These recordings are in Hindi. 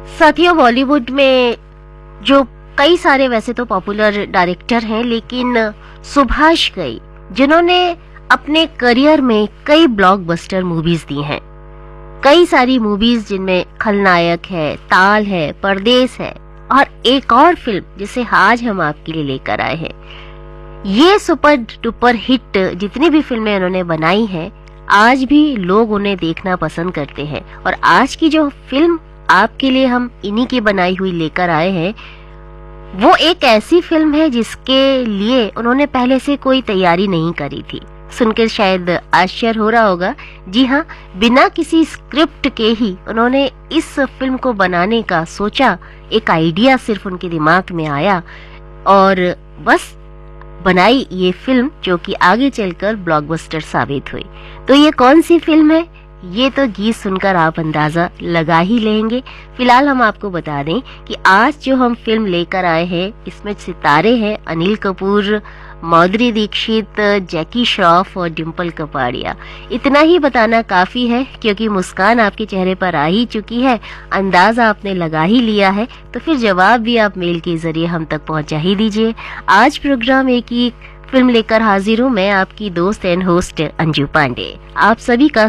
साथियों, बॉलीवुड में जो कई सारे वैसे तो पॉपुलर डायरेक्टर हैं, लेकिन सुभाष घई जिन्होंने अपने करियर में कई ब्लॉकबस्टर मूवीज दी हैं, कई सारी मूवीज जिनमें खलनायक है, ताल है, परदेस है और एक और फिल्म जिसे आज हम आपके लिए लेकर आए हैं। ये सुपर डुपर हिट जितनी भी फिल्में उन्होंने बनाई हैं, आज भी लोग उन्हें देखना पसंद करते हैं। और आज की जो फिल्म आपके लिए हम इन्हीं की बनाई हुई लेकर आए हैं, वो एक ऐसी फिल्म है जिसके लिए उन्होंने पहले से कोई तैयारी नहीं करी थी। सुनकर शायद आश्चर्य हो रहा होगा, जी हाँ, बिना किसी स्क्रिप्ट के ही उन्होंने इस फिल्म को बनाने का सोचा। एक आइडिया सिर्फ उनके दिमाग में आया और बस बनाई ये फिल्म, जो कि आगे चलकर ब्लॉकबस्टर साबित हुई। तो ये कौन सी फिल्म है, ये तो गीत सुनकर आप अंदाजा लगा ही लेंगे। फिलहाल हम आपको बता दें कि आज जो हम फिल्म लेकर आए हैं, इसमें सितारे हैं अनिल कपूर, माधुरी दीक्षित, जैकी श्रॉफ और डिम्पल कपाड़िया। इतना ही बताना काफी है, क्योंकि मुस्कान आपके चेहरे पर आ ही चुकी है, अंदाजा आपने लगा ही लिया है, तो फिर जवाब भी आप मेल के जरिए हम तक पहुंचा ही दीजिए। आज प्रोग्राम एक ही फिल्म लेकर हाजिर हूँ, मैं आपकी दोस्त एंड होस्ट अंजू पांडे। आप सभी का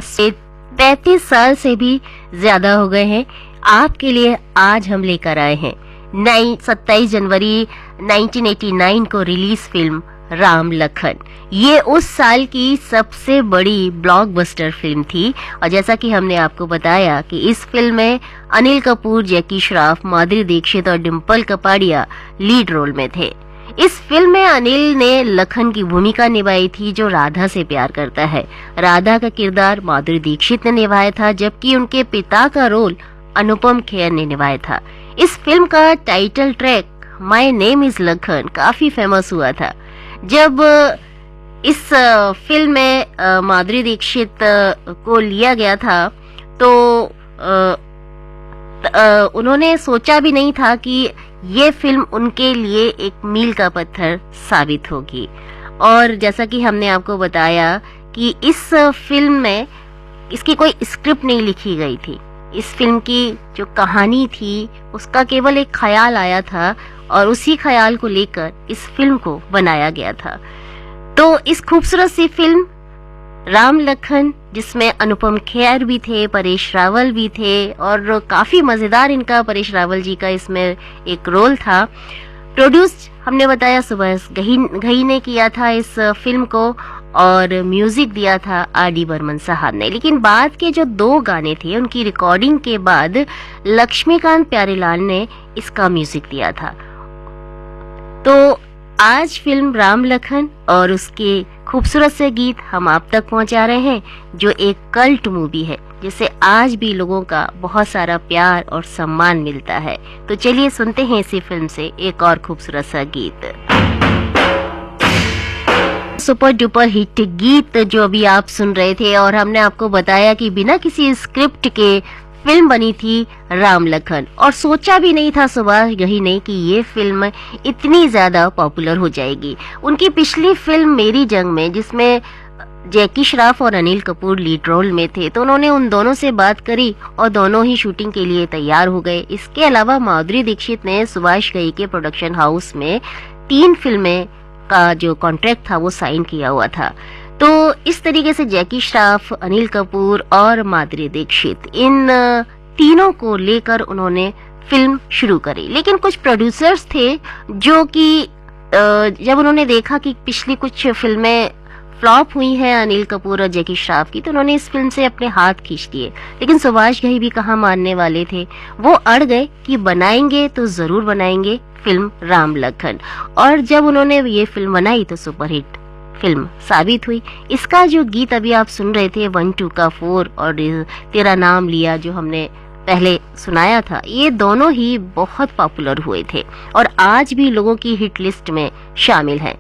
35 साल से भी ज्यादा हो गए हैं, आपके लिए आज हम लेकर आए हैं 27 जनवरी 1989 को रिलीज फिल्म राम लखन। ये उस साल की सबसे बड़ी ब्लॉकबस्टर फिल्म थी। और जैसा कि हमने आपको बताया कि इस फिल्म में अनिल कपूर, जैकी श्रॉफ, माधुरी दीक्षित और डिम्पल कपाड़िया लीड रोल में थे। इस फिल्म में अनिल ने लखन की भूमिका निभाई थी, जो राधा से प्यार करता है। राधा का किरदार माधुरी दीक्षित ने निभाया था, जबकि उनके पिता का रोल अनुपम खेर ने निभाया था। इस फिल्म का title track my name is Lakhan काफी फेमस हुआ था। जब इस फिल्म में माधुरी दीक्षित को लिया गया था, तो उन्होंने सोचा भी नहीं था कि ये फिल्म उनके लिए एक मील का पत्थर साबित होगी। और जैसा कि हमने आपको बताया कि इस फिल्म में इसकी कोई स्क्रिप्ट नहीं लिखी गई थी। इस फिल्म की जो कहानी थी, उसका केवल एक ख्याल आया था और उसी ख्याल को लेकर इस फिल्म को बनाया गया था। तो इस खूबसूरत सी फिल्म राम लखन, जिसमें अनुपम खेर भी थे, परेश रावल भी थे और काफी मजेदार इनका परेश रावल जी का इसमें एक रोल था। प्रोड्यूस हमने बताया सुभाष घई ने किया था इस फिल्म को, और म्यूजिक दिया था आर.डी. बर्मन साहब ने। लेकिन बाद के जो 2 गाने थे, उनकी रिकॉर्डिंग के बाद लक्ष्मीकांत प्यारेलाल ने इसका म्यूजिक दिया था। तो आज फिल्म राम लखन और उसके खूबसूरत से गीत हम आप तक पहुंचा रहे हैं, जो एक कल्ट मूवी है, जिसे आज भी लोगों का बहुत सारा प्यार और सम्मान मिलता है। तो चलिए सुनते हैं इसी फिल्म से एक और खूबसूरत सा गीत। सुपर डुपर हिट गीत जो अभी आप सुन रहे थे, और हमने आपको बताया कि बिना किसी स्क्रिप्ट के फिल्म बनी थी राम लखन, और सोचा भी नहीं था सुभाष घई ने कि ये फिल्म इतनी ज्यादा पॉपुलर हो जाएगी। उनकी पिछली फिल्म मेरी जंग में, जिसमें जैकी श्रॉफ और अनिल कपूर लीड रोल में थे, तो उन्होंने उन दोनों से बात करी और दोनों ही शूटिंग के लिए तैयार हो गए। इसके अलावा माधुरी दीक्षित ने सुभाष घई के प्रोडक्शन हाउस में 3 फिल्में का जो कॉन्ट्रैक्ट था वो साइन किया हुआ था। तो इस तरीके से जैकी श्रॉफ, अनिल कपूर और माधुरी दीक्षित, इन तीनों को लेकर उन्होंने फिल्म शुरू करी। लेकिन कुछ प्रोड्यूसर्स थे जो कि जब उन्होंने देखा कि पिछली कुछ फिल्में फ्लॉप हुई हैं अनिल कपूर और जैकी श्रॉफ की, तो उन्होंने इस फिल्म से अपने हाथ खींच लिए। लेकिन सुभाष घई भी कहाँ मानने वाले थे, वो अड़ गए कि बनाएंगे तो जरूर बनाएंगे फिल्म राम लखन। और जब उन्होंने ये फिल्म बनाई तो सुपरहिट फिल्म साबित हुई। इसका जो गीत अभी आप सुन रहे थे 1 2 का 4 और तेरा नाम लिया, जो हमने पहले सुनाया था, ये दोनों ही बहुत पॉपुलर हुए थे और आज भी लोगों की हिट लिस्ट में शामिल हैं।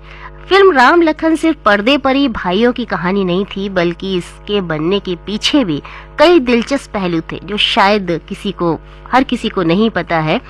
फिल्म राम लखन सिर्फ पर्दे पर ही भाइयों की कहानी नहीं थी, बल्कि इसके बनने के पीछे भी कई दिलचस्प पहलू थे, जो शायद हर किसी को नहीं पता है।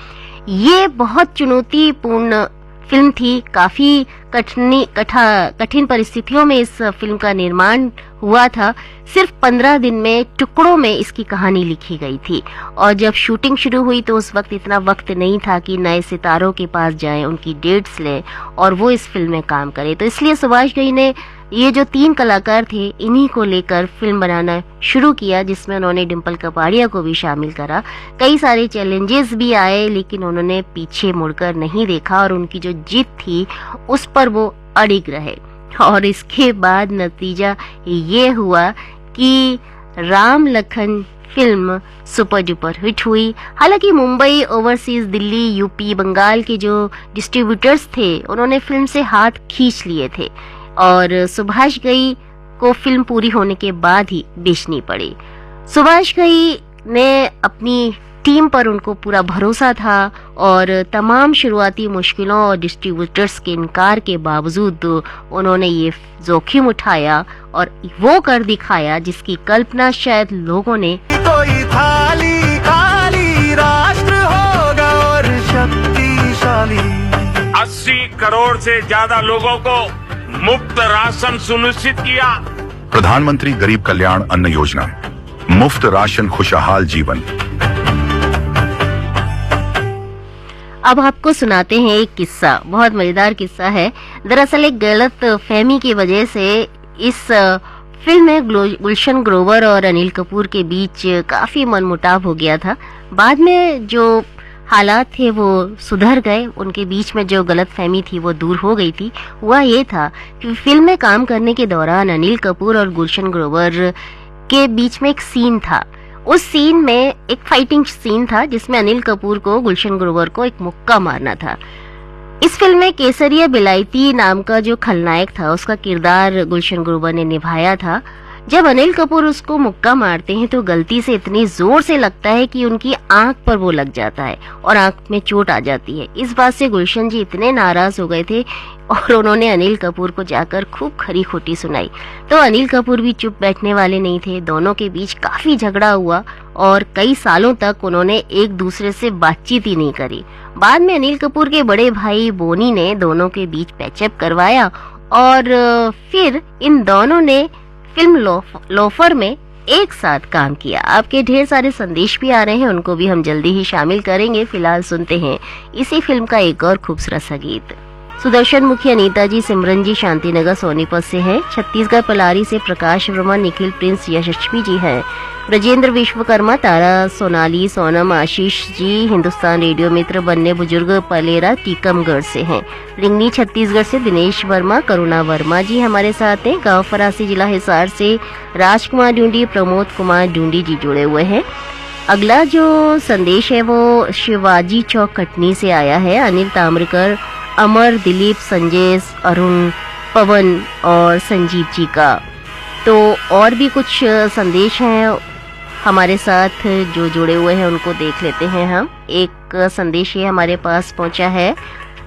ये बहुत चुनौतीपूर्ण फिल्म थी। काफी कठिन परिस्थितियों में इस फिल्म का निर्माण हुआ था। सिर्फ 15 दिन में टुकड़ों में इसकी कहानी लिखी गई थी और जब शूटिंग शुरू हुई तो उस वक्त इतना वक्त नहीं था कि नए सितारों के पास जाएं, उनकी डेट्स लें और वो इस फिल्म में काम करें। तो इसलिए सुभाष घई ने ये जो 3 कलाकार थे इन्हीं को लेकर फिल्म बनाना शुरू किया, जिसमें उन्होंने डिम्पल कपाड़िया को भी शामिल करा। कई सारे चैलेंजेस भी आए लेकिन उन्होंने पीछे मुड़कर नहीं देखा और उनकी जो जीत थी उस पर वो अड़िग रहे और इसके बाद नतीजा ये हुआ कि Ram Lakhan film super duper hit हुई। हालांकि मुंबई, ओवरसीज, दिल्ली, यूपी, बंगाल के जो डिस्ट्रीब्यूटर्स थे उन्होंने फिल्म से हाथ खींच लिए थे और सुभाष घई को फिल्म पूरी होने के बाद ही बेचनी पड़ी। सुभाष घई ने अपनी टीम पर उनको पूरा भरोसा था और तमाम शुरुआती मुश्किलों और डिस्ट्रीब्यूटर्स के इनकार के बावजूद उन्होंने ये जोखिम उठाया और वो कर दिखाया जिसकी कल्पना शायद लोगों ने कोई थाली खाली राष्ट्र होगा और शक्तिशाली। 80 करोड़ से ज्यादा लोगों को मुफ्त राशन सुनिश्चित किया। प्रधानमंत्री गरीब कल्याण अन्न योजना, मुफ्त राशन खुशहाल जीवन। अब आपको सुनाते हैं एक किस्सा, बहुत मजेदार किस्सा है। दरअसल एक गलत फहमी की वजह से इस फिल्म में गुलशन ग्रोवर और अनिल कपूर के बीच काफी मनमुटाव हो गया था। बाद में जो हालात थे वो सुधर गए, उनके बीच में जो गलत फहमी थी वो दूर हो गई थी। हुआ ये था कि फिल्म में काम करने के दौरान अनिल कपूर और गुलशन ग्रोवर के बीच में एक सीन था। उस सीन में एक फाइटिंग सीन था जिसमें अनिल कपूर को गुलशन ग्रोवर को एक मुक्का मारना था। इस फिल्म में केसरिया बिलायती नाम का जो खलनायक था उसका किरदार गुलशन ग्रोवर ने निभाया था। जब अनिल कपूर उसको मुक्का मारते हैं तो गलती से इतनी जोर से लगता है कि उनकी आंख पर वो लग जाता है और आंख में चोट आ जाती है। इस बात से गुलशन जी इतने नाराज हो गए थे और उन्होंने अनिल कपूर को जाकर खूब खरी खोटी सुनाई। तो अनिल कपूर भी चुप बैठने वाले नहीं थे, दोनों के बीच काफी झगड़ा हुआ और कई सालों तक उन्होंने एक दूसरे से बातचीत ही नहीं करी। बाद में अनिल कपूर के बड़े भाई बोनी ने दोनों के बीच पैचअप करवाया और फिर इन दोनों ने फिल्म लोफर में एक साथ काम किया। आपके ढेर सारे संदेश भी आ रहे हैं, उनको भी हम जल्दी ही शामिल करेंगे। फिलहाल सुनते हैं इसी फिल्म का एक और खूबसूरत सा गीत। सुदर्शन मुखी अनीता जी, सिमरन जी शांतिनगर सोनीपत से हैं। छत्तीसगढ़ पलारी से प्रकाश वर्मा, निखिल, प्रिंस, यशस्वी जी हैं। ब्रजेंद्र विश्वकर्मा, तारा, सोनाली, सोनम, आशीष जी हिंदुस्तान रेडियो मित्र, बन्ने बुजुर्ग, पलेरा, टीकमगढ़ से हैं। रिंगनी छत्तीसगढ़ से दिनेश वर्मा, करुणा वर्मा जी हमारे साथ हैं। गांव फरासी जिला हिसार से राजकुमार ढूंढी, प्रमोद कुमार ढूंढी जी जुड़े हुए हैं। अगला जो संदेश है वो शिवाजी चौक कटनी से आया है। अनिल ताम्रकर, अमर, दिलीप, संजय, अरुण, पवन और संजीव जी का। तो और भी कुछ संदेश हैं हमारे साथ जो जुड़े हुए हैं, उनको देख लेते हैं हम। एक संदेश ये हमारे पास पहुंचा है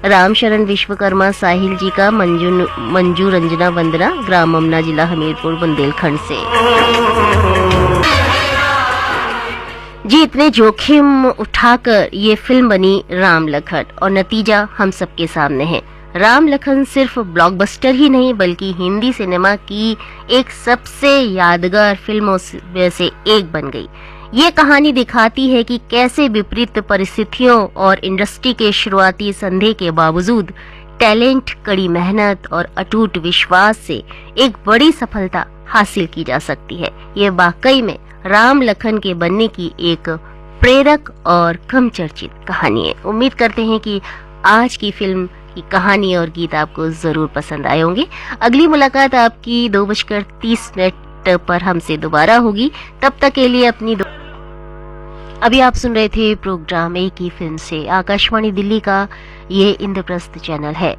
राम शरण विश्वकर्मा साहिल जी का, मंजू रंजना वंदना, ग्राम अमना, जिला हमीरपुर, बुंदेलखंड से। जी, इतने जोखिम उठाकर ये फिल्म बनी राम लखन और नतीजा हम सबके सामने है। राम लखन सिर्फ ब्लॉकबस्टर ही नहीं बल्कि हिंदी सिनेमा की एक सबसे यादगार फिल्मों में से एक बन गई। ये कहानी दिखाती है कि कैसे विपरीत परिस्थितियों और इंडस्ट्री के शुरुआती संदेह के बावजूद टैलेंट, कड़ी मेहनत और अटूट विश्वास से एक बड़ी सफलता हासिल की जा सकती है। ये वाकई में राम लखन के बनने की एक प्रेरक और कम चर्चित कहानी है। उम्मीद करते हैं कि आज की फिल्म की कहानी और गीत आपको जरूर पसंद आए होंगे। अगली मुलाकात आपकी 2:30 पर हमसे दोबारा होगी। तब तक के लिए अभी आप सुन रहे थे प्रोग्राम एक ही फिल्म से, आकाशवाणी दिल्ली का ये इंद्रप्रस्थ चैनल है।